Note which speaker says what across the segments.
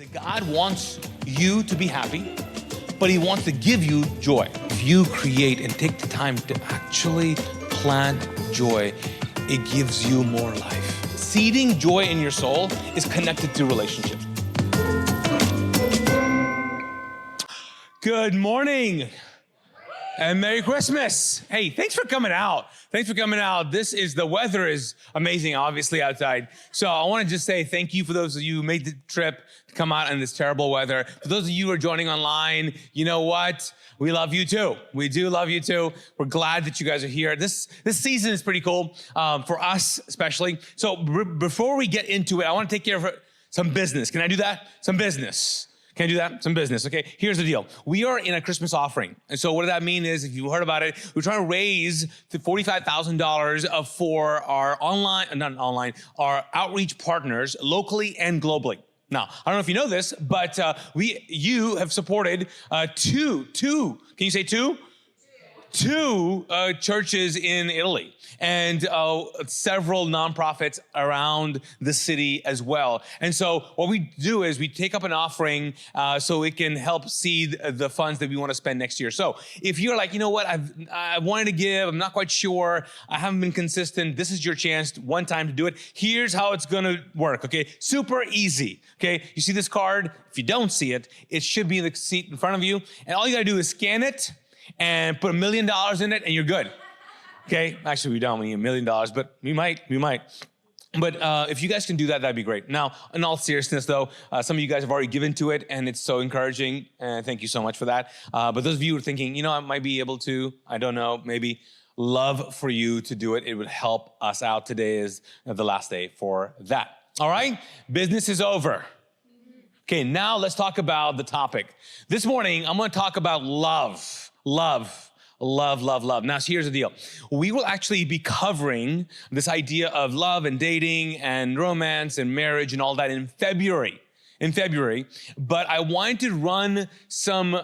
Speaker 1: That God wants you to be happy, but he wants to give you joy. If you create and take the time to actually plant joy, it gives you more life. Seeding joy in your soul is connected to relationships. Good morning and Merry Christmas. Hey, thanks for coming out. The weather is amazing, obviously, outside. So I want to just say thank you for those of you who made the trip to come out in this terrible weather. For those of you who are joining online, you know what? We love you too. We do love you too. We're glad that you guys are here. This season is pretty cool for us, especially. So before we get into it, I want to take care of some business. Can I do that? Some business. Can I do that? Some business, okay? Here's the deal. We are in a Christmas offering. And so what does that mean is, if you heard about it, we're trying to raise the $45,000 for our our outreach partners locally and globally. Now, I don't know if you know this, but you have supported two, can you say two? Two churches in Italy and several nonprofits around the city as well. And so what we do is we take up an offering so it can help seed the funds that we want to spend next year. So if you're like, you know what, I wanted to give, I'm not quite sure, I haven't been consistent, this is your chance one time to do it. Here's how it's going to work, okay? Super easy, okay? You see this card? If you don't see it, it should be in the seat in front of you. And all you got to do is scan it and put $1 million in it, and you're good. Okay? Actually, we don't need $1 million, but we might. But if you guys can do that, that'd be great. Now, in all seriousness, though, some of you guys have already given to it, and it's so encouraging, and thank you so much for that. But those of you who are thinking, you know, I might be able to, I don't know, maybe love for you to do it. It would help us out. Today is the last day for that. All right? Business is over. Okay, now let's talk about the topic. This morning, I'm going to talk about love. Love. Now, here's the deal. We will actually be covering this idea of love and dating and romance and marriage and all that in February. But I wanted to run some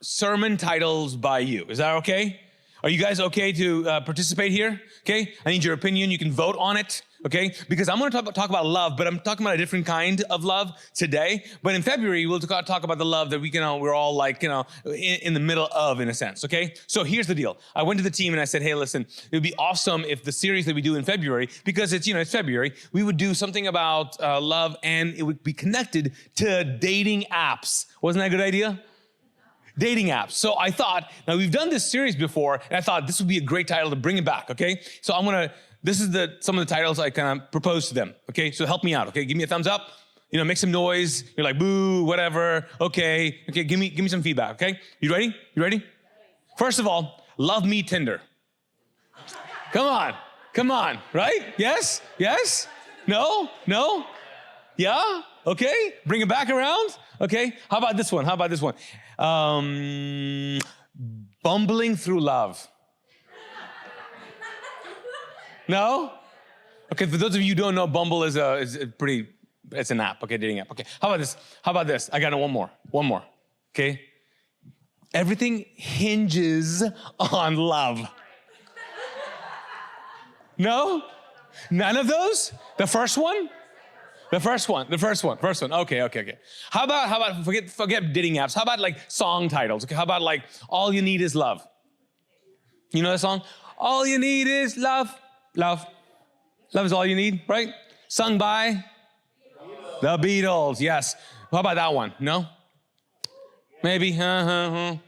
Speaker 1: sermon titles by you. Is that okay? Are you guys okay to participate here? Okay? I need your opinion. You can vote on it. Okay? Because I'm going to talk about love, but I'm talking about a different kind of love today. But in February, we'll talk about the love that we're all like, in the middle of, in a sense. Okay? So here's the deal. I went to the team and I said, hey, listen, it would be awesome if the series that we do in February, because it's February, we would do something about love, and it would be connected to dating apps. Wasn't that a good idea? Dating apps. So I thought, now we've done this series before, and I thought this would be a great title to bring it back, okay? So this is some of the titles I kind of proposed to them, okay? So help me out, okay? Give me a thumbs up, make some noise. You're like, boo, whatever, okay, give me some feedback, okay? You ready? First of all, love me Tinder. Come on, right? Yes? No? Yeah? Okay, bring it back around. Okay, how about this one? Bumbling through love. No? Okay, for those of you who don't know, Bumble is it's an app, okay, dating app. Okay, how about this? I got one more, okay? Everything hinges on love. No? None of those? The first one. Okay. How about forget dating apps. How about like song titles? Okay, how about like All You Need Is Love? You know that song? All you need is love. Love is all you need, right? Sung by the Beatles. Yes. How about that one? No? Maybe. Here's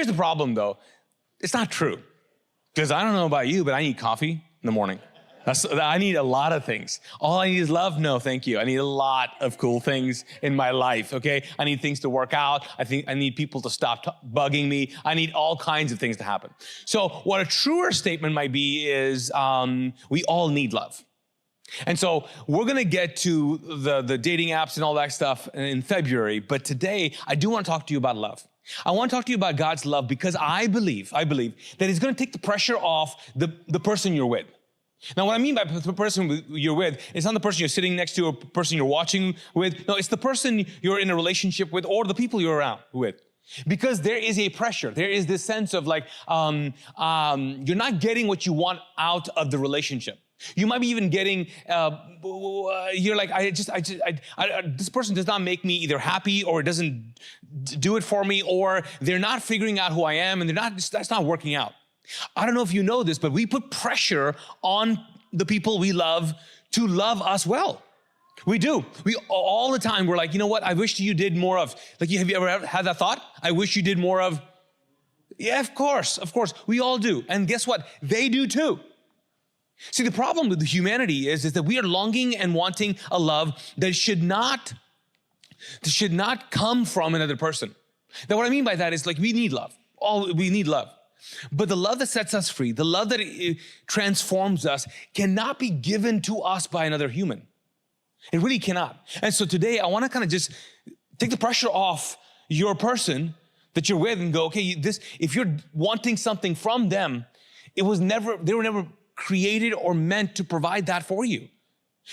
Speaker 1: the problem, though. It's not true. Because I don't know about you, but I need coffee in the morning. I need a lot of things. All I need is love? No, thank you. I need a lot of cool things in my life, okay? I need things to work out. I need people to stop bugging me. I need all kinds of things to happen. So what a truer statement might be is we all need love. And so we're going to get to the dating apps and all that stuff in February. But today, I do want to talk to you about love. I want to talk to you about God's love because I believe that He's going to take the pressure off the person you're with. Now, what I mean by the person you're with, it's not the person you're sitting next to or the person you're watching with. No, it's the person you're in a relationship with or the people you're around with. Because there is a pressure. There is this sense of like, you're not getting what you want out of the relationship. You might be even getting, you're like, this person does not make me either happy or doesn't do it for me, or they're not figuring out who I am and that's not working out. I don't know if you know this, but we put pressure on the people we love to love us well. We do. We all the time, we're like, you know what? I wish you did more of, like, have you ever had that thought? I wish you did more of, yeah, of course. We all do. And guess what? They do too. See, the problem with humanity is that we are longing and wanting a love that should not come from another person. Now, what I mean by that is, like, we need love. We need love. But the love that sets us free, the love that transforms us, cannot be given to us by another human. It really cannot. And so today, I want to kind of just take the pressure off your person that you're with and go, okay, if you're wanting something from them, they were never created or meant to provide that for you.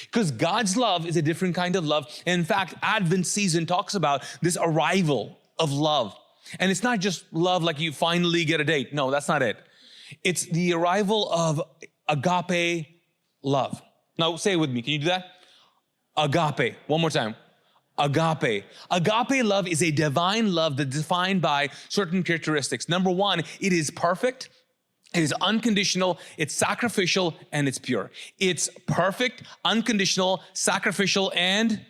Speaker 1: Because God's love is a different kind of love. And in fact, Advent season talks about this arrival of love. And it's not just love like you finally get a date. No, that's not it. It's the arrival of agape love. Now say it with me. Can you do that? Agape. One more time. Agape. Agape love is a divine love that's defined by certain characteristics. Number one, it is perfect. It is unconditional, it's sacrificial, and it's pure. It's perfect, unconditional, sacrificial, and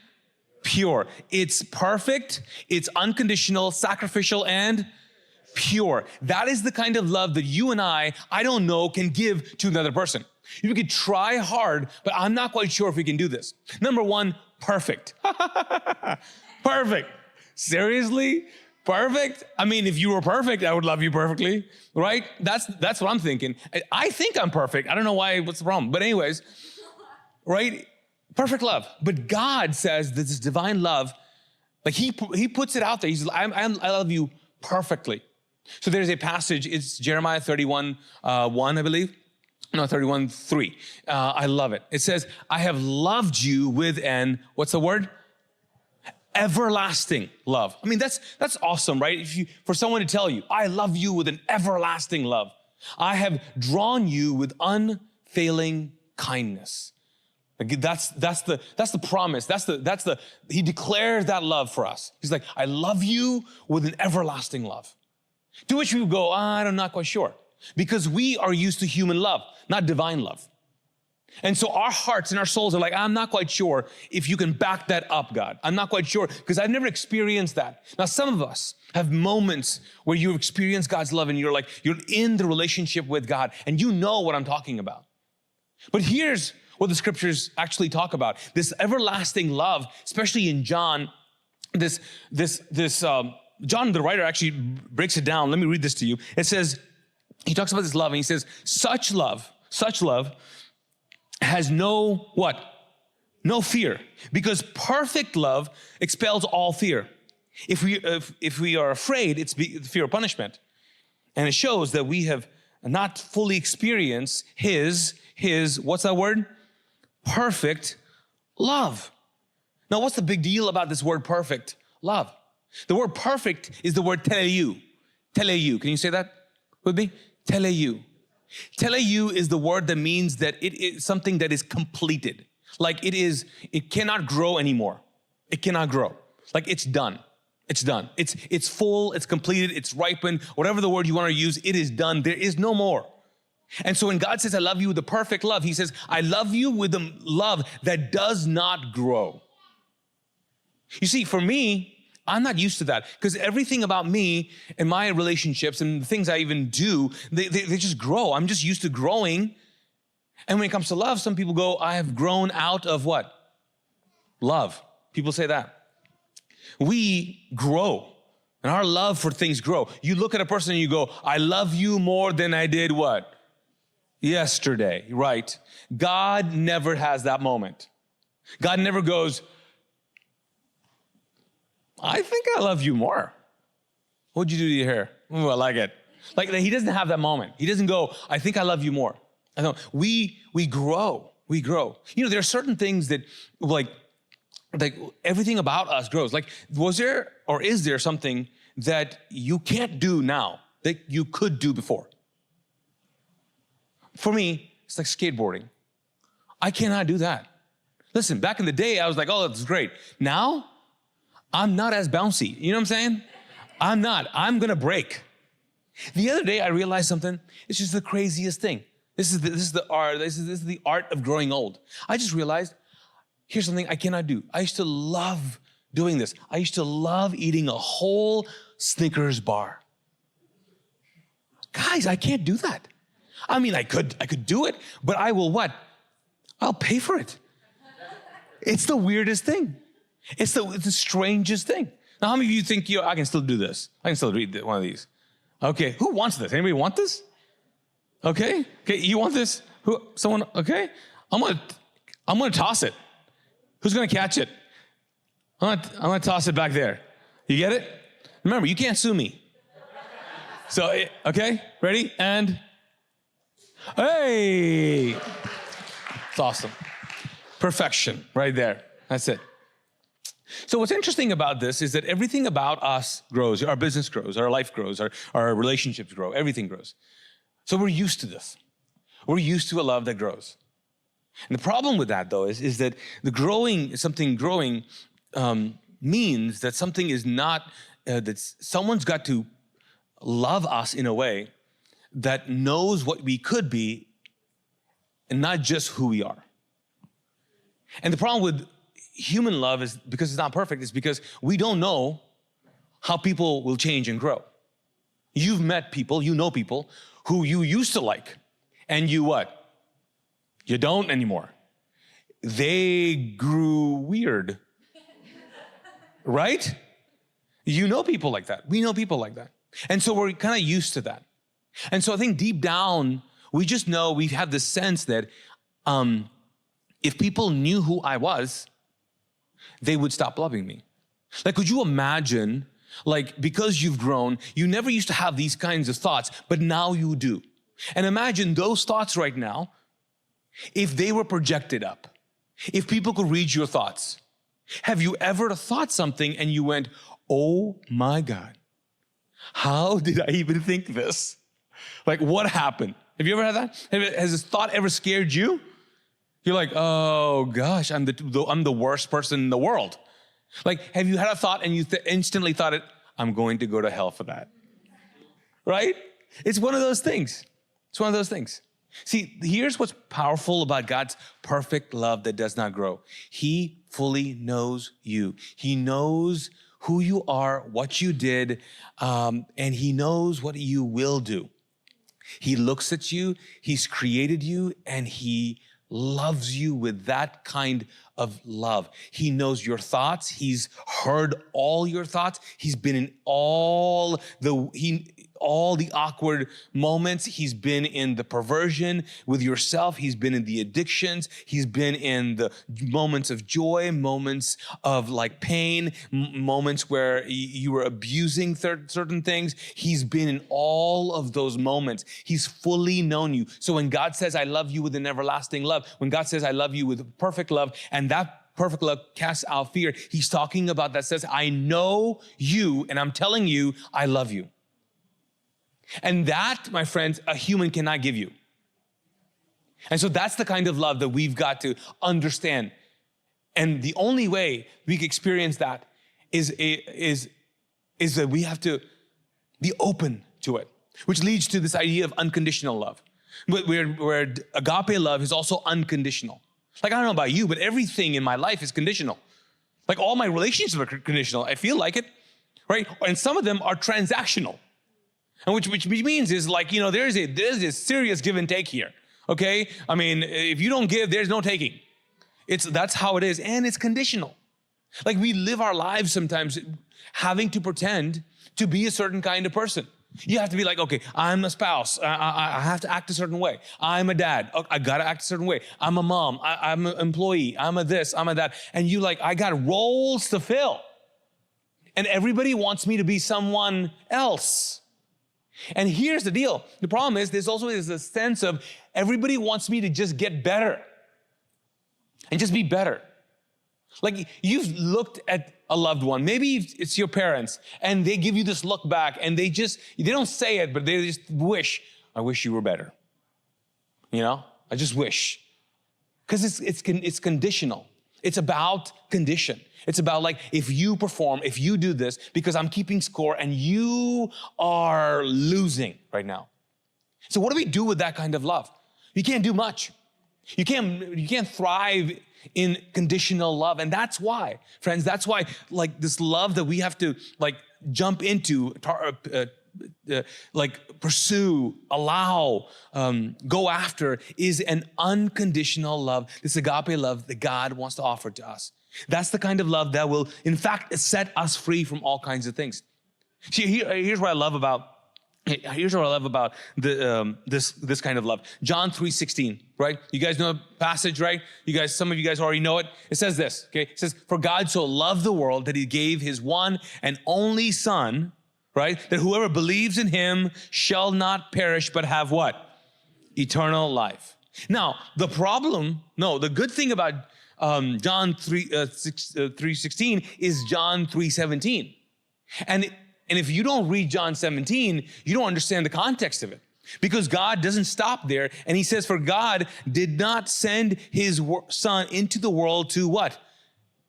Speaker 1: pure. It's perfect, it's unconditional, sacrificial, and pure. That is the kind of love that you and I don't know, can give to another person. You could try hard, but I'm not quite sure if we can do this. Number one, perfect. Perfect. Seriously? Perfect? I mean, if you were perfect, I would love you perfectly, right? That's what I'm thinking. I think I'm perfect. I don't know what's the problem. But anyways, right? Perfect love. But God says that this divine love, like he puts it out there. He says, I love you perfectly. So there's a passage, it's Jeremiah 31, 1, I believe. No, 31, 3. I love it. It says, I have loved you with an, what's the word? Everlasting love. I mean, that's awesome, right? For someone to tell you, I love you with an everlasting love. I have drawn you with unfailing kindness. Like that's the promise. He declares that love for us. He's like, I love you with an everlasting love. To which we go, I'm not quite sure. Because we are used to human love, not divine love. And so our hearts and our souls are like, I'm not quite sure if you can back that up, God. I'm not quite sure because I've never experienced that. Now, some of us have moments where you've experienced God's love and you're in the relationship with God and you know what I'm talking about. But here's what the scriptures actually talk about. This everlasting love, especially in John, John, the writer, actually breaks it down. Let me read this to you. It says, he talks about this love and he says, such love has no what? No fear, because perfect love expels all fear. If we are afraid, it's fear of punishment. And it shows that we have not fully experienced his, what's that word? Perfect love. Now, what's the big deal about this word perfect love? The word perfect is the word teleu. Teleu. Can you say that with me? Teleu. Teleu is the word that means that it is something that is completed. Like it cannot grow anymore. It cannot grow. Like it's done. It's done. It's full, it's completed, it's ripened. Whatever the word you want to use, it is done. There is no more. And so when God says, I love you with the perfect love, he says, I love you with the love that does not grow. You see, for me, I'm not used to that because everything about me and my relationships and the things I even do, they just grow. I'm just used to growing. And when it comes to love, some people go, I have grown out of what? Love. People say that. We grow and our love for things grow. You look at a person and you go, I love you more than I did what? Yesterday, right? God never has that moment. God never goes, I think I love you more. What'd you do to your hair? Ooh, I like it. Like he doesn't have that moment. He doesn't go, I think I love you more. I know we grow. We grow. You know, there are certain things that like everything about us grows. Like was there or is there something that you can't do now that you could do before? For me, it's like skateboarding. I cannot do that. Listen, back in the day, I was like, oh, that's great. Now, I'm not as bouncy. You know what I'm saying? I'm not. I'm going to break. The other day, I realized something. It's just the craziest thing. This is the art of growing old. I just realized, here's something I cannot do. I used to love doing this. I used to love eating a whole Snickers bar. Guys, I can't do that. I mean, I could do it, but I will what? I'll pay for it. It's the weirdest thing. It's the strangest thing. Now, how many of you think I can still do this? I can still read one of these. Okay, who wants this? Anybody want this? Okay, you want this? Someone? Okay, I'm gonna toss it. Who's gonna catch it? I'm gonna toss it back there. You get it? Remember, you can't sue me. So, okay, ready? And, hey! It's awesome. Perfection, right there. That's it. So what's interesting about this is that everything about us grows. Our business grows, our life grows, our relationships grow, everything grows. So we're used to this. We're used to a love that grows. And the problem with that, though, is that something growing means that something is not, that someone's got to love us in a way that knows what we could be and not just who we are. And the problem with human love is, because it's not perfect, is because we don't know how people will change and grow. You've met people, you know people who you used to like, and you what? You don't anymore. They grew weird, right? You know people like that. We know people like that. And so we're kind of used to that. And so I think deep down, we just know, we have this sense that if people knew who I was, they would stop loving me. Like, could you imagine, like, because you've grown, you never used to have these kinds of thoughts, but now you do. And imagine those thoughts right now, if they were projected up, if people could read your thoughts. Have you ever thought something and you went, oh my God, how did I even think this? Like, what happened? Have you ever had that? Has this thought ever scared you? You're like, oh gosh, I'm the worst person in the world. Like, have you had a thought and you instantly thought it, I'm going to go to hell for that, right? It's one of those things. It's one of those things. See, here's what's powerful about God's perfect love that does not grow. He fully knows you. He knows who you are, what you did, and he knows what you will do. He looks at you, he's created you, and he loves you with that kind of love. He knows your thoughts. He's heard all your thoughts. He's been in all the awkward moments. He's been in the perversion with yourself. He's been in the addictions. He's been in the moments of joy, moments of like pain, moments where you were abusing certain things. He's been in all of those moments. He's fully known you. So when God says, I love you with an everlasting love, when God says, I love you with perfect love, and that perfect love casts out fear, he's talking about that says, I know you, and I'm telling you, I love you. And that, my friends, a human cannot give you. And so that's the kind of love that we've got to understand. And the only way we can experience that is that we have to be open to it, which leads to this idea of unconditional love, where agape love is also unconditional. Like, I don't know about you, but everything in my life is conditional. Like, all my relationships are conditional. I feel like it, right? And some of them are transactional. And which means is like, you know, there's a serious give and take here, okay? I mean, if you don't give, there's no taking. That's how it is, and it's conditional. Like, we live our lives sometimes having to pretend to be a certain kind of person. You have to be like, okay, I'm a spouse. I have to act a certain way. I'm a dad. I got to act a certain way. I'm a mom. I'm an employee. I'm a this. I'm a that. And you like, I got roles to fill. And everybody wants me to be someone else. And here's the deal. The problem is there's also a sense of everybody wants me to just get better and just be better. Like, you've looked at a loved one, maybe it's your parents, and they give you this look back, and they don't say it, but they just wish, I wish you were better. You know, I just wish. Because it's conditional. It's about condition. It's about like, if you perform, if you do this, because I'm keeping score and you are losing right now. So what do we do with that kind of love? You can't do much. You can't thrive in conditional love. And that's why, friends, that's why like this love that we have to like jump into, like pursue, allow, go after is an unconditional love, this agape love that God wants to offer to us. That's the kind of love that will, in fact, set us free from all kinds of things. See, here's what I love about this kind of love. John 3:16, right? You guys know the passage, right? Some of you guys already know it. It says this, okay? It says, for God so loved the world that he gave his one and only son, right? That whoever believes in him shall not perish, but have what? Eternal life. Now, the good thing about John 3:16 is John 3:17. And if you don't read John 17, you don't understand the context of it. Because God doesn't stop there. And he says, for God did not send his son into the world to what?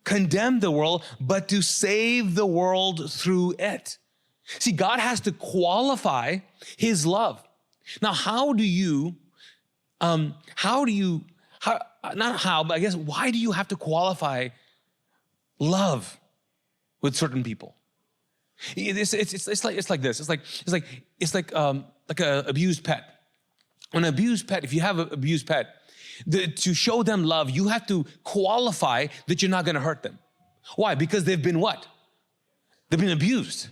Speaker 1: Condemn the world, but to save the world through it. See, God has to qualify his love. Now, why do you have to qualify love with certain people? It's like this. It's like an abused pet. An abused pet, if you have an abused pet, to show them love, you have to qualify that you're not going to hurt them. Why? Because they've been what? They've been abused.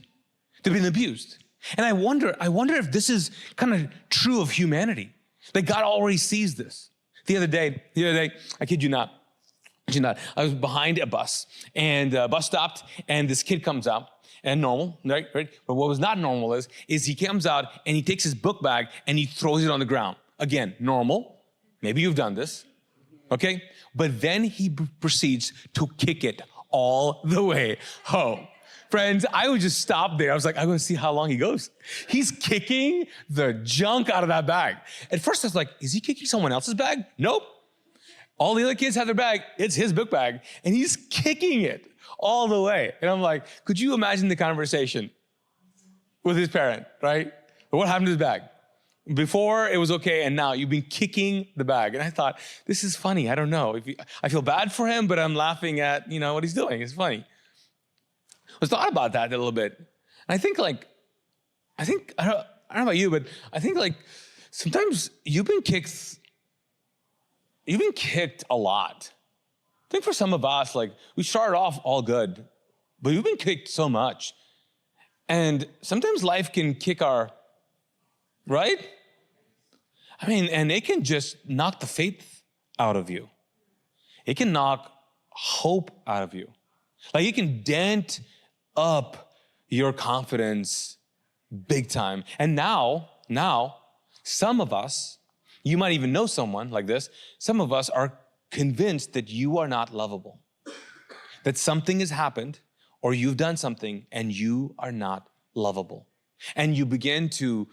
Speaker 1: They've been abused. And I wonder if this is kind of true of humanity, that God already sees this. The other day, I kid you not, I was behind a bus, and the bus stopped, and this kid comes out, and normal, right? But what was not normal is he comes out, and he takes his book bag, and he throws it on the ground. Again, normal. Maybe you've done this, okay? But then he proceeds to kick it all the way home. Friends, I would just stop there. I was like, I'm going to see how long he goes. He's kicking the junk out of that bag. At first, I was like, is he kicking someone else's bag? Nope. All the other kids have their bag. It's his book bag. And he's kicking it all the way. And I'm like, could you imagine the conversation with his parent, right? What happened to his bag? Before, it was okay, and now you've been kicking the bag. And I thought, this is funny. I don't know. I feel bad for him, but I'm laughing at, what he's doing. It's funny. I was thought about that a little bit. And I think I don't know about you, but I think sometimes you've been kicked a lot. I think for some of us, we started off all good, but we've been kicked so much. And sometimes life can kick right? And it can just knock the faith out of you. It can knock hope out of you. It can dent up your confidence big time. And now, some of us, you might even know someone like this, some of us are convinced that you are not lovable, that something has happened or you've done something and you are not lovable. And you begin to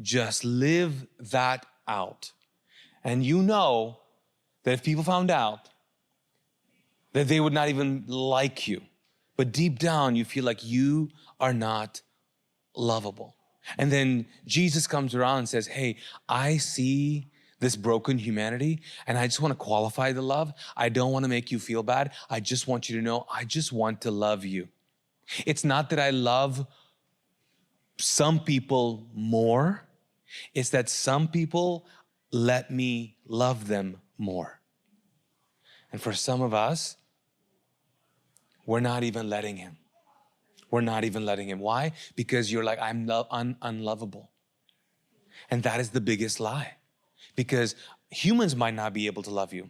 Speaker 1: just live that out. And you know that if people found out, that they would not even like you. But deep down, you feel like you are not lovable. And then Jesus comes around and says, hey, I see this broken humanity, and I just want to qualify the love. I don't want to make you feel bad. I just want you to know, I just want to love you. It's not that I love some people more. It's that some people let me love them more. And for some of us, we're not even letting him. We're not even letting him. Why? Because you're like, I'm unlovable. And that is the biggest lie. Because humans might not be able to love you.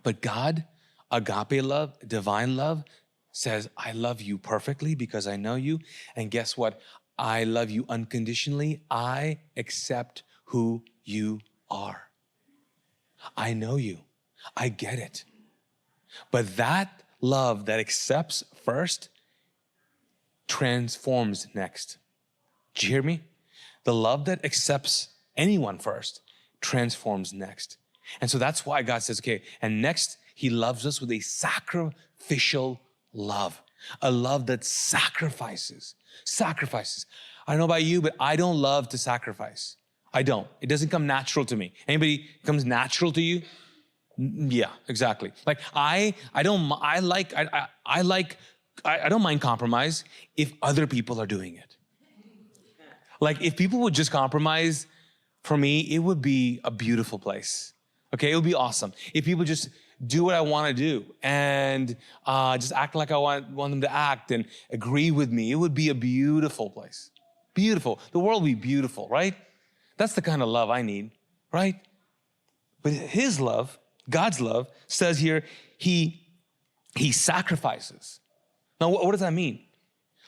Speaker 1: But God, agape love, divine love, says, I love you perfectly because I know you. And guess what? I love you unconditionally. I accept who you are. I know you. I get it. But that love that accepts first transforms next. Did you hear me? The love that accepts anyone first transforms next. And so that's why God says, okay, and next, he loves us with a sacrificial love, a love that sacrifices. I don't know about you, but I don't love to sacrifice. I don't. It doesn't come natural to me. Anybody comes natural to you? Yeah, exactly. Like I don't mind compromise if other people are doing it. Like if people would just compromise, for me, it would be a beautiful place. Okay, it would be awesome. If people just do what I want to do and just act like I want them to act and agree with me, it would be a beautiful place. Beautiful. The world would be beautiful, right? That's the kind of love I need, right? But his love, God's love, says here, he sacrifices. Now, what does that mean?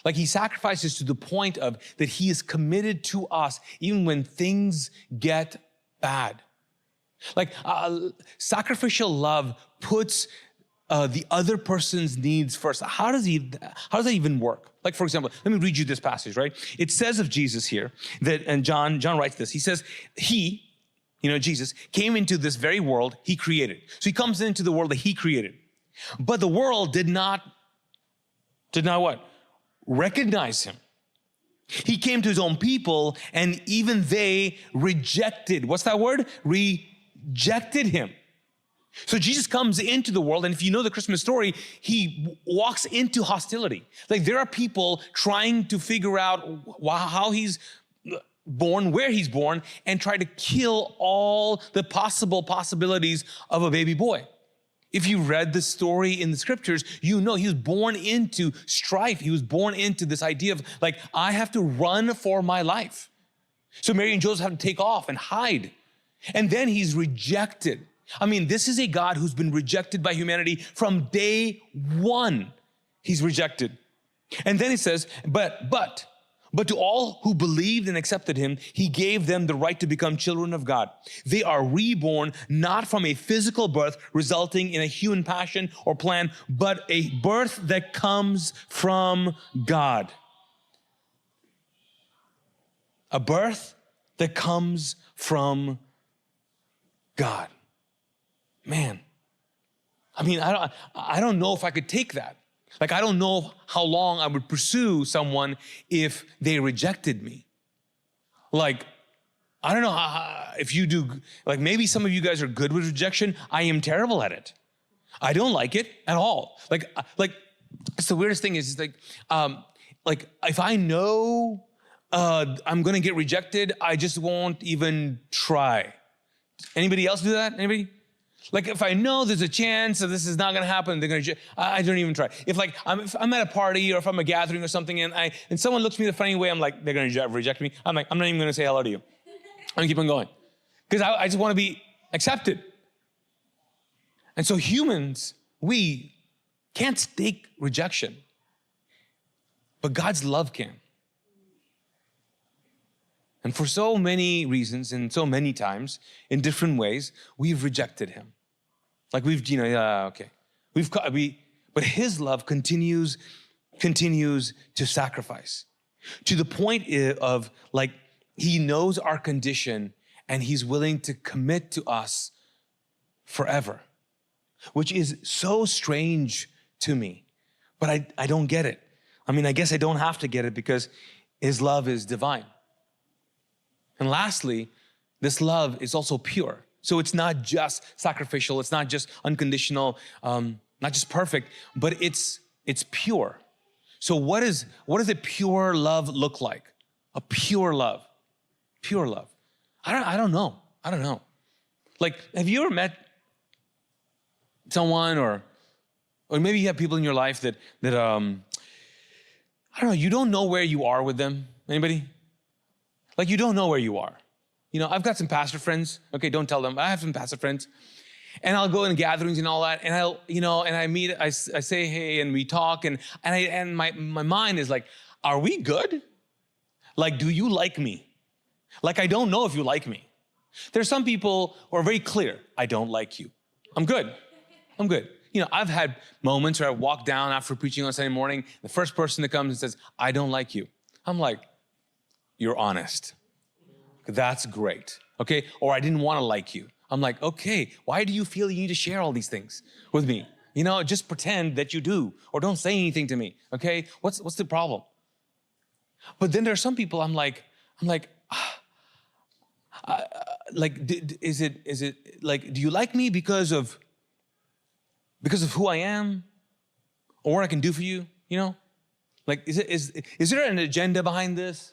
Speaker 1: Like he sacrifices to the point of that he is committed to us even when things get bad. Like sacrificial love puts the other person's needs first. How does that even work? Like for example, let me read you this passage, right? It says of Jesus here that, and John writes this. He says, Jesus came into this very world he created. So he comes into the world that he created. But the world did not what? Recognize him. He came to his own people and even they rejected. What's that word? Rejected him. So Jesus comes into the world, and if you know the Christmas story, he walks into hostility. Like there are people trying to figure out how he's born, where he's born, and try to kill all the possibilities of a baby boy. If you read the story in the scriptures, you know he was born into strife. He was born into this idea of like, I have to run for my life. So Mary and Joseph have to take off and hide. And then he's rejected. I mean, this is a God who's been rejected by humanity from day one. He's rejected. And then he says, but to all who believed and accepted him, he gave them the right to become children of God. They are reborn, not from a physical birth resulting in a human passion or plan, but a birth that comes from God. A birth that comes from God. Man, I mean, I don't know if I could take that. Like, I don't know how long I would pursue someone if they rejected me. Like, I don't know if you do, like maybe some of you guys are good with rejection. I am terrible at it. I don't like it at all. Like it's the weirdest thing is like if I know I'm going to get rejected, I just won't even try. Anybody else do that? Anybody? Like if I know there's a chance that this is not going to happen, they're going to. I don't even try. If I'm at a party or if I'm at a gathering or something, and someone looks at me the funny way, I'm like, they're going to reject me. I'm like, I'm not even going to say hello to you. I'm going to keep on going because I just want to be accepted. And so humans, we can't take rejection, but God's love can. And for so many reasons and so many times, in different ways, we've rejected him. Like but his love continues to sacrifice to the point of like, he knows our condition and he's willing to commit to us forever, which is so strange to me, but I don't get it. I mean, I guess I don't have to get it because his love is divine. And lastly, this love is also pure. So it's not just sacrificial, it's not just unconditional, not just perfect, but it's pure. So what does a pure love look like? A pure love. Pure love. I don't know. Like, have you ever met someone or maybe you have people in your life that I don't know, you don't know where you are with them? Anybody? Like you don't know where you are. You know, I've got some pastor friends. Okay, don't tell them. I have some pastor friends. And I'll go in gatherings and all that. And I say, hey, and we talk. And my mind is like, are we good? Like, do you like me? Like, I don't know if you like me. There's some people who are very clear. I don't like you. I'm good. You know, I've had moments where I walk down after preaching on Sunday morning. The first person that comes and says, I don't like you. I'm like, you're honest. That's great, okay? Or I didn't want to like you. I'm like, okay, why do you feel you need to share all these things with me? Just pretend that you do, or don't say anything to me, okay? What's the problem? But then there are some people I'm like, is it like, do you like me because of who I am, or what I can do for you? Like, is there an agenda behind this?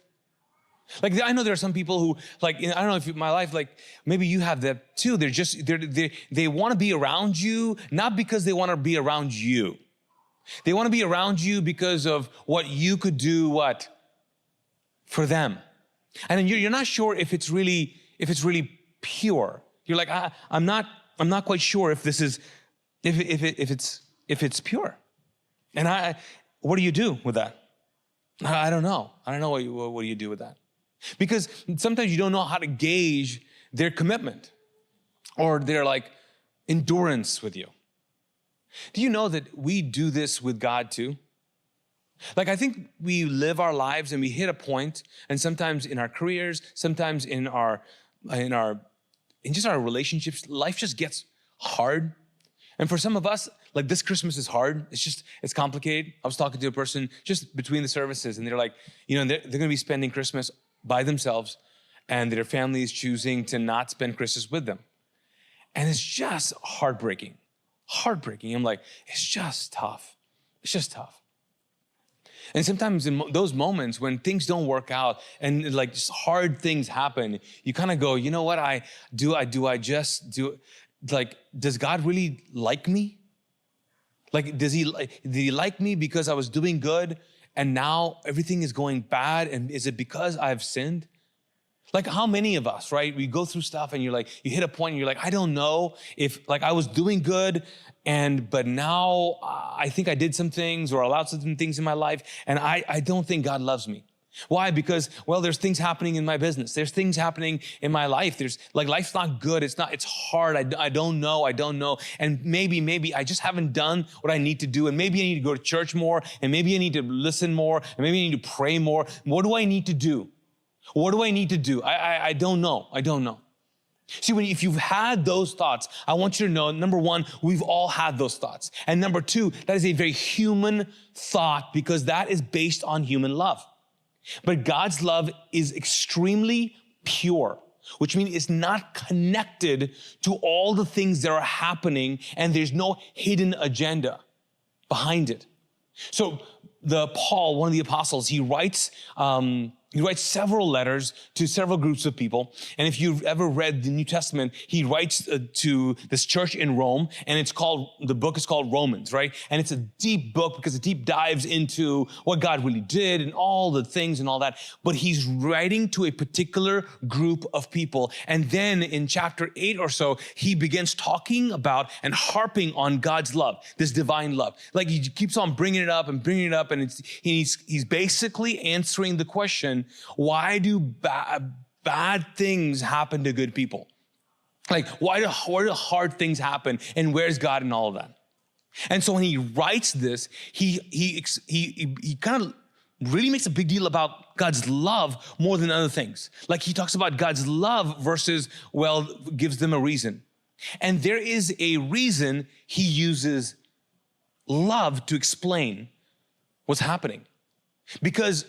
Speaker 1: Like, I know there are some people who, like, I don't know if my life, like, maybe you have that too. They want to be around you, not because they want to be around you. They want to be around you because of what you could do, for them. And then you're not sure if it's really pure. You're like, I'm not quite sure if this is, if it's pure. And what do you do with that? I don't know. I don't know what do you do with that? Because sometimes you don't know how to gauge their commitment or their like endurance with you. Do you know that we do this with God too? Like, I think we live our lives and we hit a point, and sometimes in our careers, sometimes in just our relationships, life just gets hard. And for some of us, like, this Christmas is hard. It's complicated. I was talking to a person just between the services, and they're like, they're going to be spending Christmas by themselves, and their family is choosing to not spend Christmas with them. And it's just heartbreaking. I'm like, it's just tough. And sometimes in those moments when things don't work out and like just hard things happen, you kind of go, you know what? Does God really like me? Like, did he like me because I was doing good and now everything is going bad? And is it because I've sinned? Like, how many of us, right? We go through stuff and you hit a point and you're like, I don't know if like I was doing good but now I think I did some things or allowed some things in my life, and I don't think God loves me. Why? Because, well, there's things happening in my business. There's things happening in my life. There's like, life's not good. It's hard. I don't know. And maybe I just haven't done what I need to do. And maybe I need to go to church more. And maybe I need to listen more. And maybe I need to pray more. What do I need to do? I don't know. See, if you've had those thoughts, I want you to know, number one, we've all had those thoughts. And number two, that is a very human thought because that is based on human love. But God's love is extremely pure, which means it's not connected to all the things that are happening, and there's no hidden agenda behind it. So Paul, one of the apostles, he writes several letters to several groups of people. And if you've ever read the New Testament, he writes to this church in Rome, and the book is called Romans, right? And it's a deep book because it deep dives into what God really did and all the things and all that. But he's writing to a particular group of people. And then in chapter 8 or so, he begins talking about and harping on God's love, this divine love. Like, he keeps on bringing it up, and he's basically answering the question, why do bad things happen to good people? Like, why do hard things happen, and where's God in all of that? And so when he writes this, he kind of really makes a big deal about God's love more than other things. Like, he talks about God's love versus, well, gives them a reason. And there is a reason he uses love to explain what's happening. Because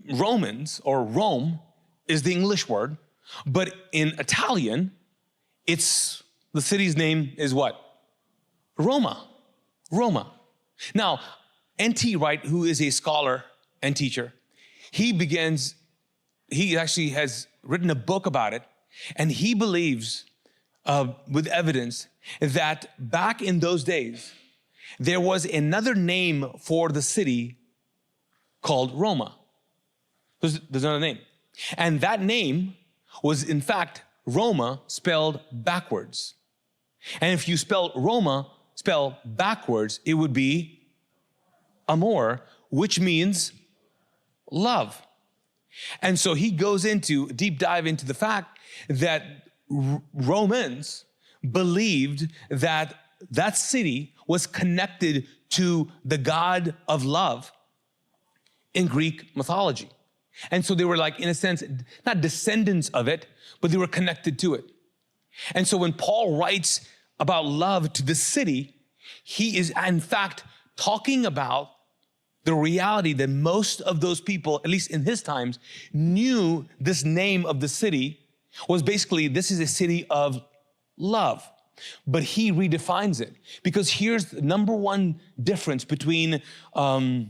Speaker 1: Romans, or Rome, is the English word, but in Italian, the city's name is what? Roma. Now, N.T. Wright, who is a scholar and teacher, he actually has written a book about it, and he believes, with evidence, that back in those days, there was another name for the city called Roma. There's another name. And that name was, in fact, Roma spelled backwards. And if you spell backwards, it would be amor, which means love. And so he goes into a deep dive into the fact that Romans believed that that city was connected to the God of love in Greek mythology. And so they were like, in a sense, not descendants of it, but they were connected to it. And so when Paul writes about love to the city, he is in fact talking about the reality that most of those people, at least in his times, knew this name of the city was basically, this is a city of love. But he redefines it, because here's the number one difference between love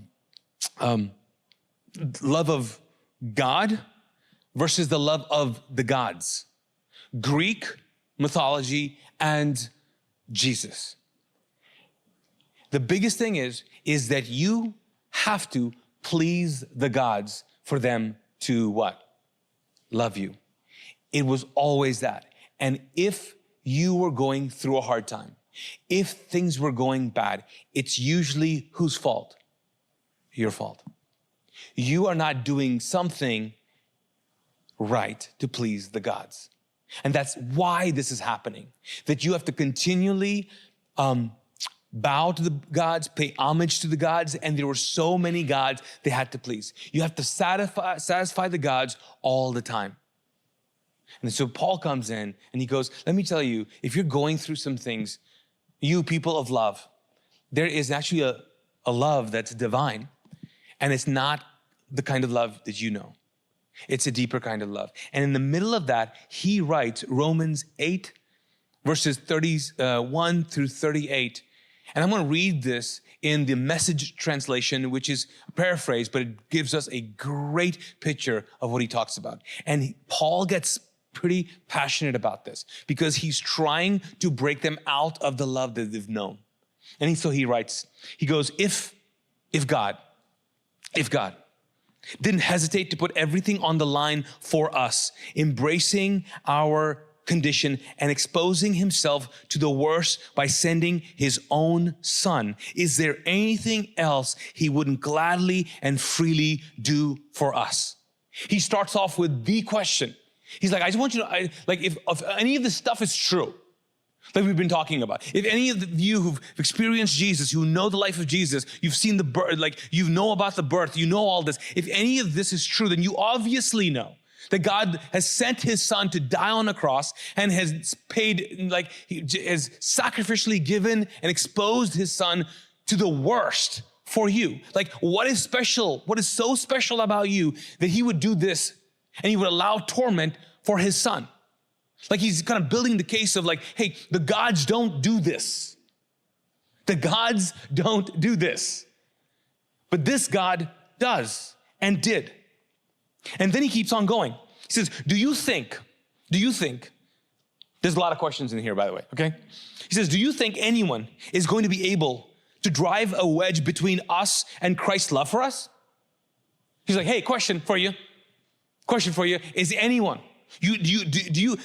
Speaker 1: of God versus the love of the gods, Greek mythology and Jesus. The biggest thing is that you have to please the gods for them to what? Love you. It was always that. And if you were going through a hard time, if things were going bad, it's usually whose fault? Your fault. You are not doing something right to please the gods. And that's why this is happening, that you have to continually bow to the gods, pay homage to the gods, and there were so many gods they had to please. You have to satisfy the gods all the time. And so Paul comes in and he goes, let me tell you, if you're going through some things, you people of love, there is actually a love that's divine, and it's not the kind of love that you know. It's a deeper kind of love. And in the middle of that, he writes Romans 8, verses 31 through 38. And I'm going to read this in the Message translation, which is a paraphrase, but it gives us a great picture of what he talks about. And Paul gets pretty passionate about this because he's trying to break them out of the love that they've known. And so he writes, he goes, if God didn't hesitate to put everything on the line for us, embracing our condition and exposing himself to the worst by sending his own son, is there anything else he wouldn't gladly and freely do for us? He starts off with the question. He's like, I just want you to, if any of this stuff is true, like we've been talking about, if any of you who've experienced Jesus, who know the life of Jesus, you've seen the birth, like you know about the birth, you know all this, if any of this is true, then you obviously know that God has sent his son to die on a cross and has paid, like he has sacrificially given and exposed his son to the worst for you. Like what is special? What is so special about you that he would do this and he would allow torment for his son? Like he's kind of building the case of like, hey, the gods don't do this. The gods don't do this. But this God does and did. And then he keeps on going. He says, do you think, there's a lot of questions in here, by the way, okay? He says, do you think anyone is going to be able to drive a wedge between us and Christ's love for us? He's like, hey, question for you. Is anyone, do you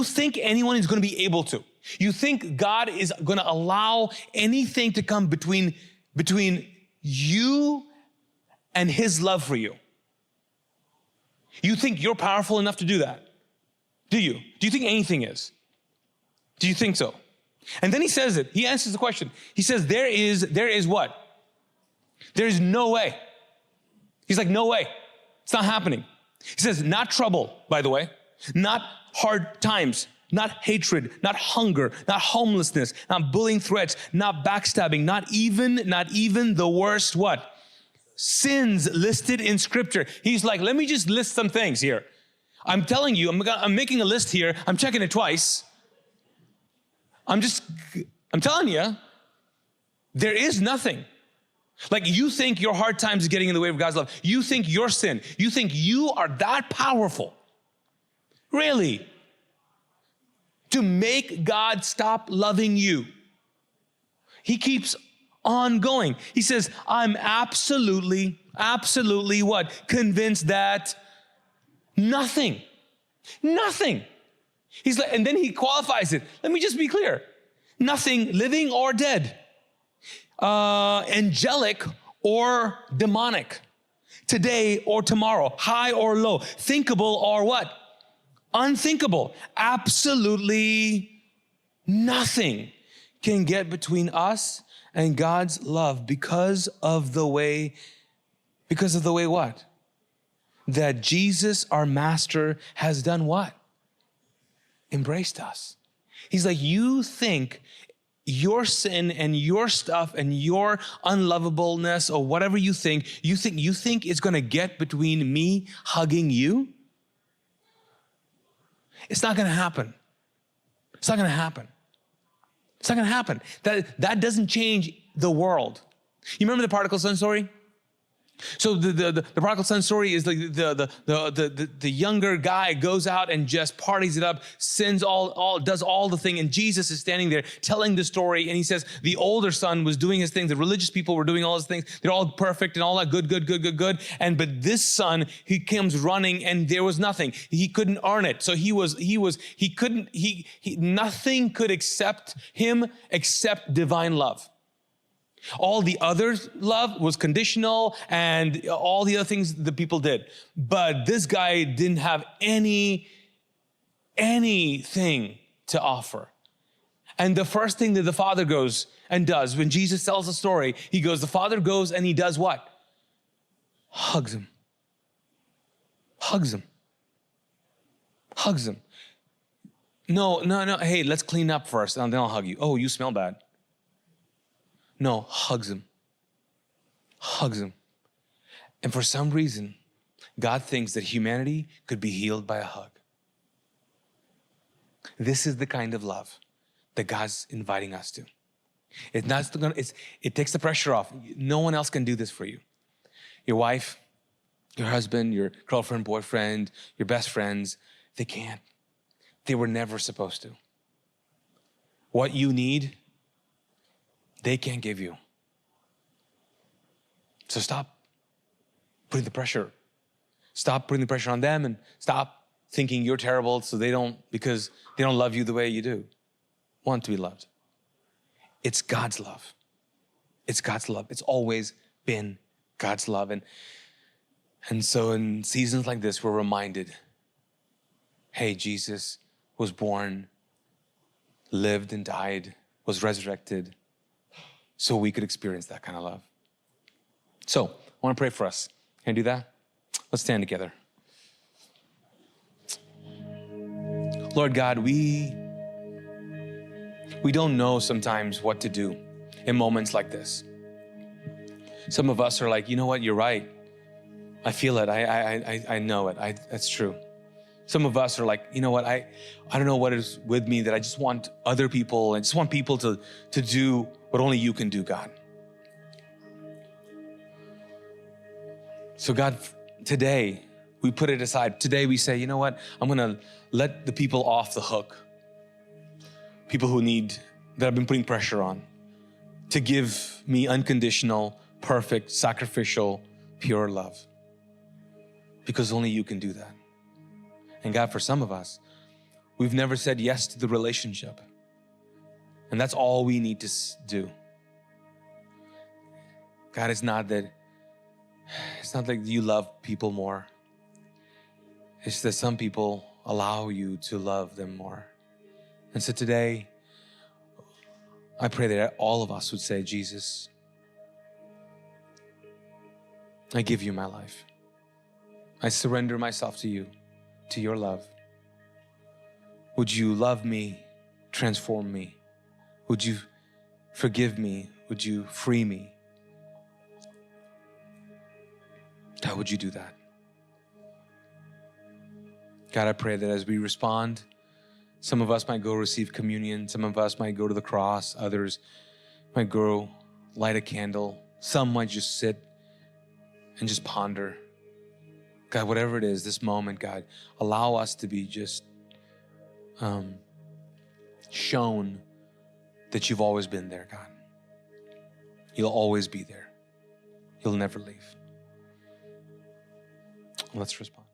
Speaker 1: think anyone is going to be able to? You think God is going to allow anything to come between you and his love for you? You think you're powerful enough to do that? Do you? Do you think anything is? Do you think so? And then he says it. He answers the question. He says, there is what? There is no way. He's like, no way. It's not happening. He says, not trouble, by the way, not hard times, not hatred, not hunger, not homelessness, not bullying threats, not backstabbing, not even the worst what? Sins listed in scripture. He's like, let me just list some things here. I'm telling you, I'm making a list here. I'm checking it twice. I'm telling you, there is nothing. Like you think your hard times is getting in the way of God's love. You think your sin, you think you are that powerful. Really? To make God stop loving you. He keeps on going. He says, I'm absolutely what? Convinced that nothing. He's like, and then he qualifies it. Let me just be clear. Nothing living or dead, angelic or demonic, today or tomorrow, high or low, thinkable or what? Unthinkable. Absolutely nothing can get between us and God's love because of the way what? that Jesus, our master, has done what? Embraced us. He's like, you think your sin and your stuff and your unlovableness or whatever you think is going to get between me hugging you? It's not going to happen. It's not going to happen. It's not going to happen. That doesn't change the world. You remember the prodigal son story? So the prodigal son story is like the younger guy goes out and just parties it up, sins does all the thing, and Jesus is standing there telling the story, and he says the older son was doing his things, the religious people were doing all his things, they're all perfect and all that good, but this son, he comes running and there was nothing. He couldn't earn it. So nothing could accept him except divine love. All the other love was conditional and all the other things the people did. But this guy didn't have anything to offer. And the first thing that the father goes and does, when Jesus tells the story, the father goes and he does what? Hugs him. Hugs him. Hugs him. No. Hey, let's clean up first and then I'll hug you. Oh, you smell bad. No, hugs him. Hugs him. And for some reason, God thinks that humanity could be healed by a hug. This is the kind of love that God's inviting us to. It takes the pressure off. No one else can do this for you. Your wife, your husband, your girlfriend, boyfriend, your best friends, they can't. They were never supposed to. What you need, they can't give you. So stop putting the pressure. Stop putting the pressure on them and stop thinking you're terrible because they don't love you the way you do. Want to be loved. It's God's love. It's God's love. It's always been God's love. And so in seasons like this, we're reminded, hey, Jesus was born, lived and died, was resurrected, so we could experience that kind of love. So I want to pray for us. Can I do that? Let's stand together. Lord God, we don't know sometimes what to do in moments like this. Some of us are like, you know what, you're right. I feel it, I know it, that's true. Some of us are like, you know what, I don't know what is with me that I just want other people, I just want people to do what only you can do, God. So God, today, we put it aside. Today we say, you know what, I'm gonna let the people off the hook. People that I've been putting pressure on to give me unconditional, perfect, sacrificial, pure love. Because only you can do that. And God, for some of us, we've never said yes to the relationship. And that's all we need to do. God, it's not that you love people more. It's that some people allow you to love them more. And so today, I pray that all of us would say, Jesus, I give you my life. I surrender myself to you, to your love. Would you love me, transform me? Would you forgive me? Would you free me? God, would you do that? God, I pray that as we respond, some of us might go receive communion. Some of us might go to the cross. Others might go light a candle. Some might just sit and just ponder. God, whatever it is, this moment, God, allow us to be just shown that you've always been there, God. You'll always be there. You'll never leave. Let's respond.